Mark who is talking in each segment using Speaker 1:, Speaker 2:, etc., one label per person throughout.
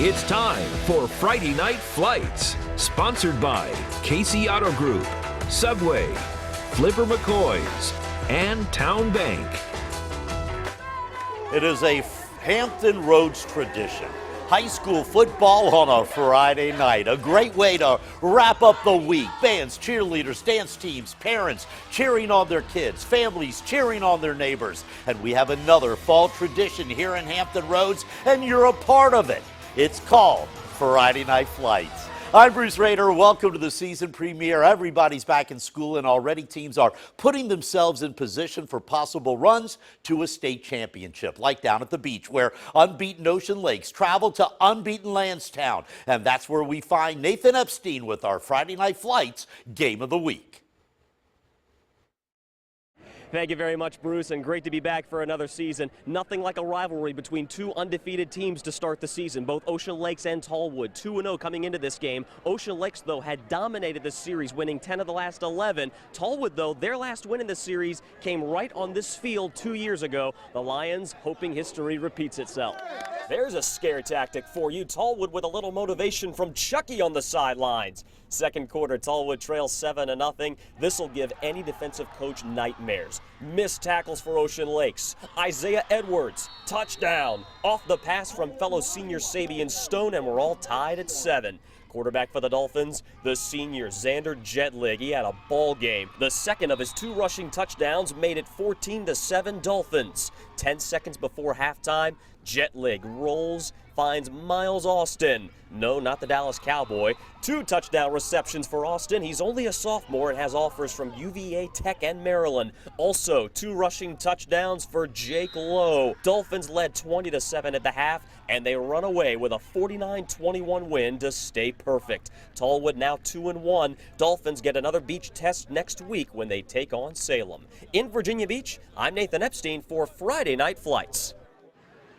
Speaker 1: It's time for Friday Night Flights, sponsored by Casey Auto Group, Subway, Flipper McCoy's, and Town Bank.
Speaker 2: It is a Hampton Roads tradition. High school football on a Friday night. A great way to wrap up the week. Bands, cheerleaders, dance teams, parents cheering on their kids, families cheering on their neighbors. And we have another fall tradition here in Hampton Roads, and you're a part of it. It's called Friday Night Flights. I'm Bruce Rader. Welcome to the season premiere. Everybody's back in school, and already teams are putting themselves in position for possible runs to a state championship, like down at the beach, where unbeaten Ocean Lakes travel to unbeaten Lansdowne. And that's where we find Nathan Epstein with our Friday Night Flights Game of the Week.
Speaker 3: Thank you very much, Bruce, and great to be back for another season. Nothing like a rivalry between two undefeated teams to start the season, both Ocean Lakes and TALLWOOD, 2-0 coming into this game. Ocean Lakes, though, had dominated the series, winning 10 of the last 11. TALLWOOD, though, their last win in the series came right on this field 2 years ago. The Lions hoping history repeats itself. There's a scare tactic for you. TALLWOOD with a little motivation from Chucky on the sidelines. Second quarter, TALLWOOD trails 7-0. This will give any defensive coach nightmares. Missed tackles for Ocean Lakes. Isaiah Edwards, touchdown. Off the pass from fellow senior Sabian Stone, and we're all tied at 7. Quarterback for the Dolphins, the senior Xander Jetlig. He had a ball game. The second of his 2 rushing touchdowns made it 14-7 Dolphins. 10 seconds before halftime, Jetlig rolls, finds Miles Austin. No, not the Dallas Cowboy. 2 touchdown receptions for Austin. He's only a sophomore and has offers from UVA, Tech, and Maryland. Also, 2 rushing touchdowns for Jake Lowe. Dolphins led 20-7 at the half, and they run away with a 49-21 win to stay perfect. TALLWOOD now 2-1. Dolphins get another beach test next week when they take on Salem. In Virginia Beach, I'm Nathan Epstein for Friday Night Flights.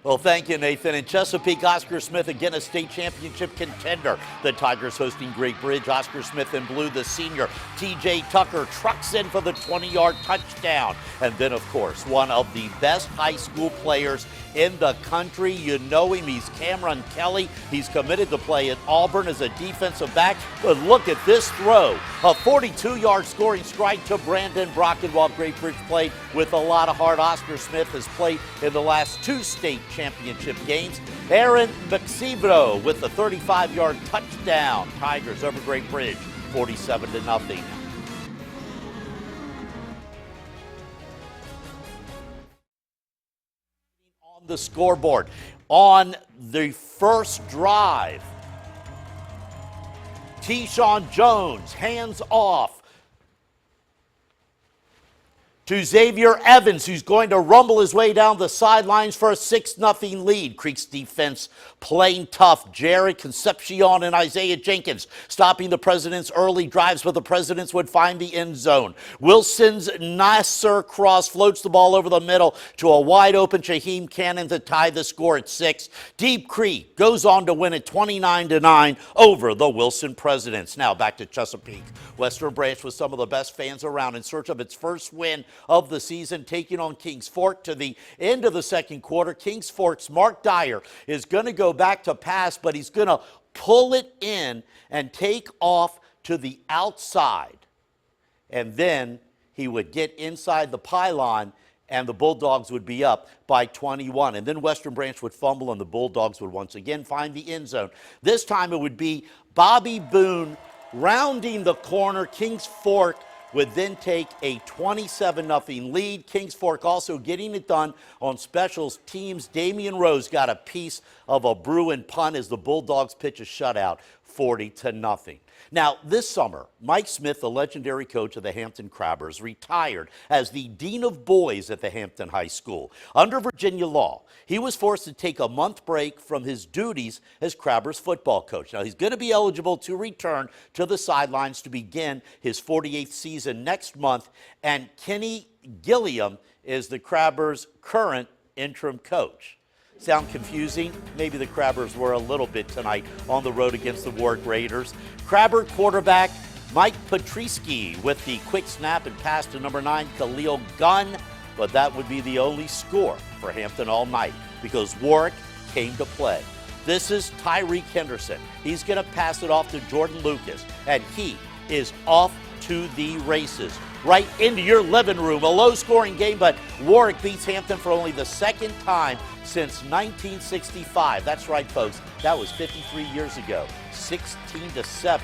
Speaker 2: Well, thank you, Nathan. In Chesapeake, Oscar Smith again a state championship contender. The Tigers hosting Great Bridge. Oscar Smith in blue, the senior T.J. Tucker trucks in for the 20-yard touchdown. And then, of course, one of the best high school players in the country. You know him. He's Cameron Kelly. He's committed to play at Auburn as a defensive back. But look at this throw. A 42-yard scoring strike to Brandon Brocken while Great Bridge played with a lot of heart. Oscar Smith has played in the last 2 state championship games. Aaron Bexibro with the 35-yard touchdown. Tigers over Great Bridge, 47-0. On the scoreboard, on the first drive, Tyshawn Jones hands off to Xavier Evans, who's going to rumble his way down the sidelines for a 6-0 lead. Creek's defense playing tough. Jared Concepcion and Isaiah Jenkins stopping the Presidents' early drives, but the Presidents would find the end zone. Wilson's Nasser cross floats the ball over the middle to a wide-open Shaheem Cannon to tie the score at 6. Deep Creek goes on to win it 29-9 over the Wilson Presidents. Now back to Chesapeake. Western Branch with some of the best fans around in search of its first win of the season, taking on Kings Fort to the end of the second quarter. Kings Fort's Mark Dyer is going to go back to pass, but he's going to pull it in and take off to the outside. And then he would get inside the pylon, and the Bulldogs would be up by 21. And then Western Branch would fumble, and the Bulldogs would once again find the end zone. This time it would be Bobby Boone rounding the corner. Kings Fort would then take a 27-0 lead. Kings Fork also getting it done on specials teams. Damian Rose got a piece of a Bruin punt as the Bulldogs pitch a shutout, 40-0. Now, this summer, Mike Smith, the legendary coach of the Hampton Crabbers, retired as the Dean of Boys at the Hampton High School. Under Virginia law, he was forced to take a month break from his duties as Crabbers football coach. Now, he's going to be eligible to return to the sidelines to begin his 48th season next month, and Kenny Gilliam is the Crabbers' current interim coach. Sound confusing? Maybe the Crabbers were a little bit tonight on the road against the Warwick Raiders. Crabber quarterback Mike Patrisky with the quick snap and pass to number 9, Khalil Gunn. But that would be the only score for Hampton all night because Warwick came to play. This is Tyreek Henderson. He's going to pass it off to Jordan Lucas, and he is off to the races. Right into your living room. A low-scoring game, but Warwick beats Hampton for only the second time since 1965. That's right, folks. That was 53 years ago. 16-7.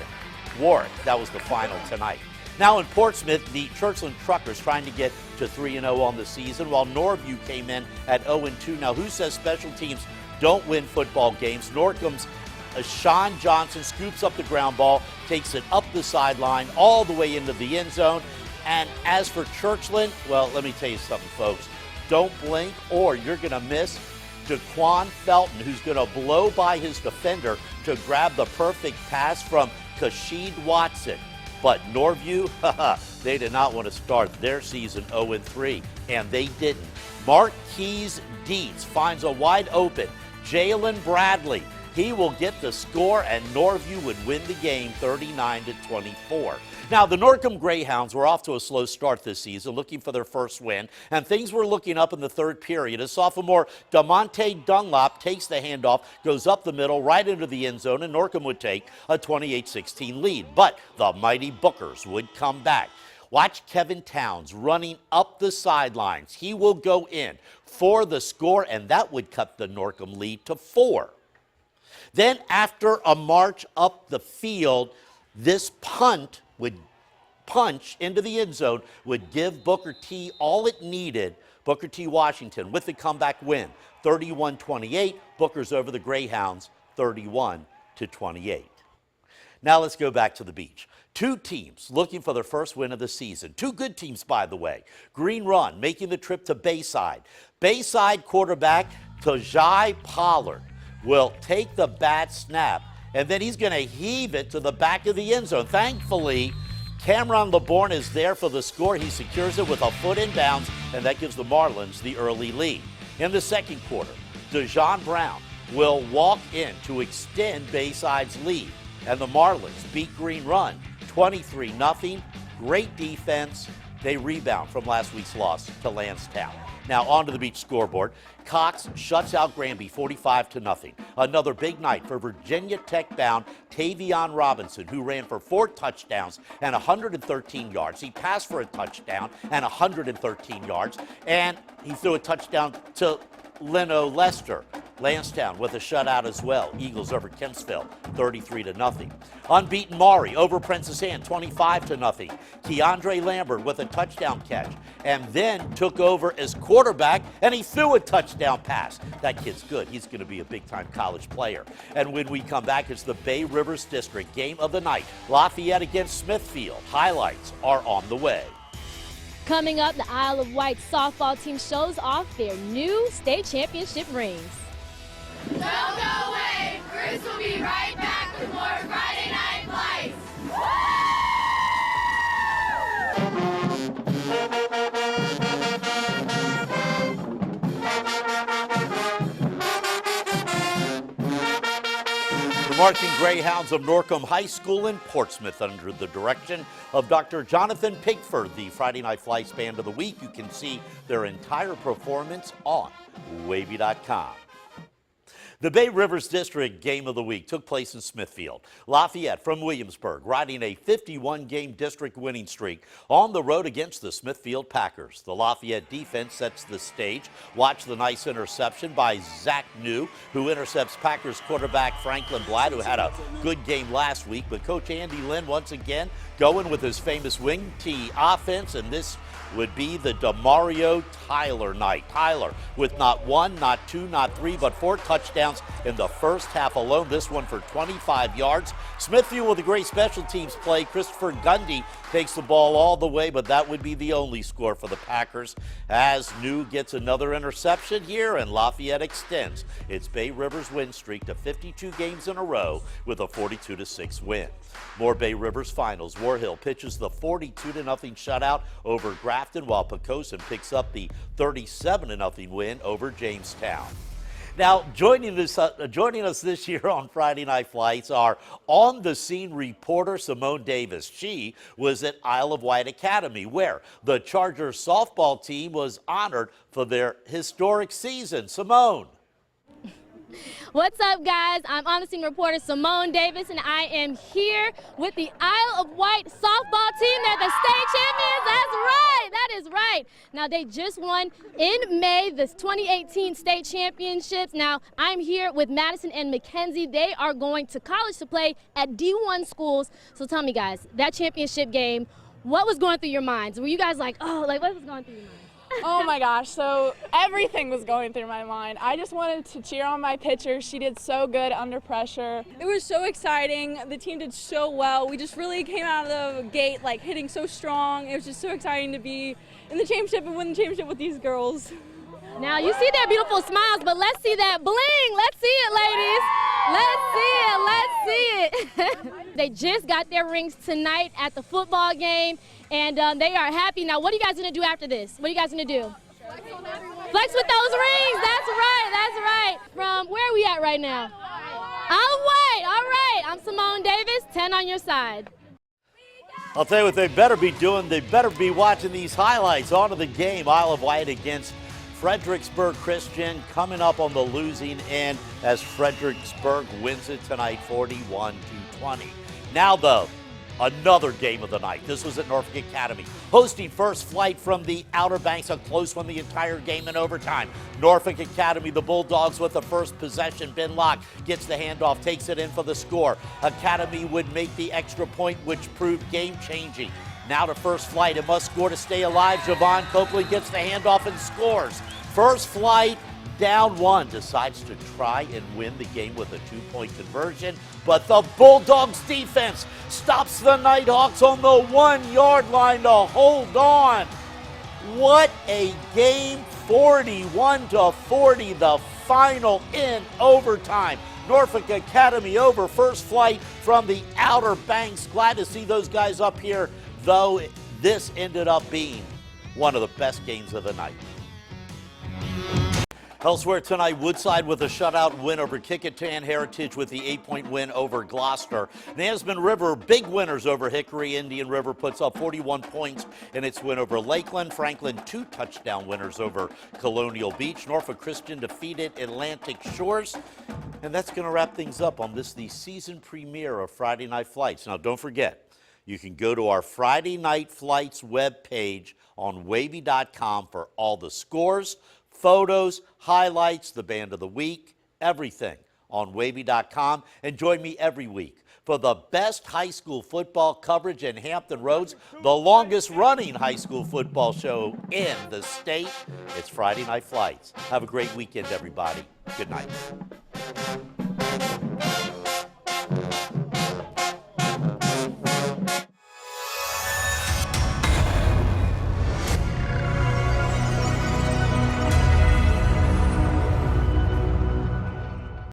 Speaker 2: Warwick, that was the final tonight. Now in Portsmouth, the Churchland Truckers trying to get to 3-0 on the season, while Norview came in at 0-2. Now, who says special teams don't win football games? NORCOM's Sean Johnson scoops up the ground ball, takes it up the sideline, all the way into the end zone. And as for Churchland, well, let me tell you something, folks. Don't blink or you're going to miss Daquan Felton, who's going to blow by his defender to grab the perfect pass from Kashid Watson. But Norview, they did not want to start their season 0-3, and they didn't. Marquise Dietz finds a wide open Jalen Bradley. He will get the score, and Norview would win the game 39-24. Now, the NORCOM Greyhounds were off to a slow start this season, looking for their first win, and things were looking up in the third period. As sophomore DeMonte Dunlop takes the handoff, goes up the middle, right into the end zone, and NORCOM would take a 28-16 lead. But the mighty Bookers would come back. Watch Kevin Towns running up the sidelines. He will go in for the score, and that would cut the NORCOM lead to 4. Then after a march up the field, this punt would punch into the end zone, would give Booker T all it needed. Booker T Washington with the comeback win, 31-28. Booker's over the Greyhounds, 31-28. Now let's go back to the beach. Two teams looking for their first win of the season. Two good teams, by the way. Green Run making the trip to Bayside. Bayside quarterback Tajai Pollard will take the bat snap, and then he's going to heave it to the back of the end zone. Thankfully, Cameron LeBourne is there for the score. He secures it with a foot in bounds, and that gives the Marlins the early lead. In the second quarter, Dejon Brown will walk in to extend Bayside's lead, and the Marlins beat Green Run 23-0. Great defense. They rebound from last week's loss to Lansdowne. Now on to the beach scoreboard. Cox shuts out Granby 45-0. Another big night for Virginia Tech-bound Tavion Robinson, who ran for 4 touchdowns and 113 yards. He passed for a touchdown and 113 yards, and he threw a touchdown to Leno Lester. Lansdowne with a shutout as well. Eagles over Kempsville, 33-0. Unbeaten Maury over Princess Anne, 25-0. Keandre Lambert with a touchdown catch, and then took over as quarterback, and he threw a touchdown pass. That kid's good. He's going to be a big-time college player. And when we come back, it's the Bay Rivers District game of the night. Lafayette against Smithfield. Highlights are on the way.
Speaker 4: Coming up, the Isle of Wight softball team shows off their new state championship rings.
Speaker 5: Don't go away. Bruce will be right back with more Friday Night Flights.
Speaker 2: The marching Greyhounds of NORCOM High School in Portsmouth, under the direction of Dr. Jonathan Pigford, the Friday Night Flights Band of the Week. You can see their entire performance on WAVY.com. The Bay Rivers District Game of the Week took place in Smithfield. Lafayette from Williamsburg riding a 51-game district winning streak on the road against the Smithfield Packers. The Lafayette defense sets the stage. Watch the nice interception by Zach New, who intercepts Packers quarterback Franklin Blatt, who had a good game last week. But Coach Andy Lynn once again going with his famous wing T offense, and this would be the DeMario Tyler night. Tyler with not 1, not 2, not 3, but 4 touchdowns in the first half alone. This one for 25 yards. Smithfield with a great special teams play. Christopher Gundy takes the ball all the way, but that would be the only score for the Packers, as New gets another interception here, and Lafayette extends its Bay Rivers win streak to 52 games in a row with a 42-6 win. More Bay Rivers finals. War Hill pitches the 42-0 shutout over Grafton, while Poquoson picks up the 37-0 win over Jamestown. Now, joining us this year on Friday Night Flights are on-the-scene reporter Symone Davis. She was at Isle of Wight Academy, where the Chargers softball team was honored for their historic season. Symone.
Speaker 4: What's up, guys? I'm on-the-scene reporter Symone Davis, and I am here with the Isle of Wight softball team. They're the state champions. That's right. That is right. Now, they just won in May the 2018 state championships. Now, I'm here with Madison and Mackenzie. They are going to college to play at D1 schools. So tell me, guys, that championship game, what was going through your minds? Were you guys like, oh, like what was going through your minds?
Speaker 6: Oh my gosh, so everything was going through my mind. I just wanted to cheer on my pitcher. She did so good under pressure.
Speaker 7: It was so exciting. The team did so well. We just really came out of the gate like hitting so strong. It was just so exciting to be in the championship and win the championship with these girls.
Speaker 4: Now you see their beautiful smiles, but let's see that bling. Let's see it, ladies. Let's see it. They just got their rings tonight at the football game, and they are happy. Now, what are you guys going to do after this? What are you guys going to do? Flex with those rings. That's right. That's right. From where are we at right now? All right. I'm Symone Davis. 10 on your side.
Speaker 2: I'll tell you what they better be doing. They better be watching these highlights. On to the game. Isle of Wight against Fredericksburg Christian coming up on the losing end as Fredericksburg wins it tonight 41-20. Now, though, another game of the night. This was at Norfolk Academy, hosting First Flight from the Outer Banks, a close one the entire game in overtime. Norfolk Academy, the Bulldogs with the first possession. Ben Locke gets the handoff, takes it in for the score. Academy would make the extra point, which proved game-changing. Now to First Flight, it must score to stay alive. Javon Copley gets the handoff and scores. First Flight, down one, decides to try and win the game with a two-point conversion, but the Bulldogs defense stops the Nighthawks on the 1 yard line to hold on. What a game, 41-40, the final in overtime. Norfolk Academy over First Flight from the Outer Banks. Glad to see those guys up here, though this ended up being one of the best games of the night. Elsewhere tonight, Woodside with a shutout win over Kickintan. Heritage with the 8-point win over Gloucester. Nansemond River, big winners over Hickory. Indian River puts up 41 points in its win over Lakeland. Franklin, 2 touchdown winners over Colonial Beach. Norfolk Christian defeated Atlantic Shores. And that's going to wrap things up on the season premiere of Friday Night Flights. Now, don't forget, you can go to our Friday Night Flights webpage on WAVY.com for all the scores, photos, highlights, the band of the week, everything on WAVY.com. And join me every week for the best high school football coverage in Hampton Roads, the longest running high school football show in the state. It's Friday Night Flights. Have a great weekend, everybody. Good night.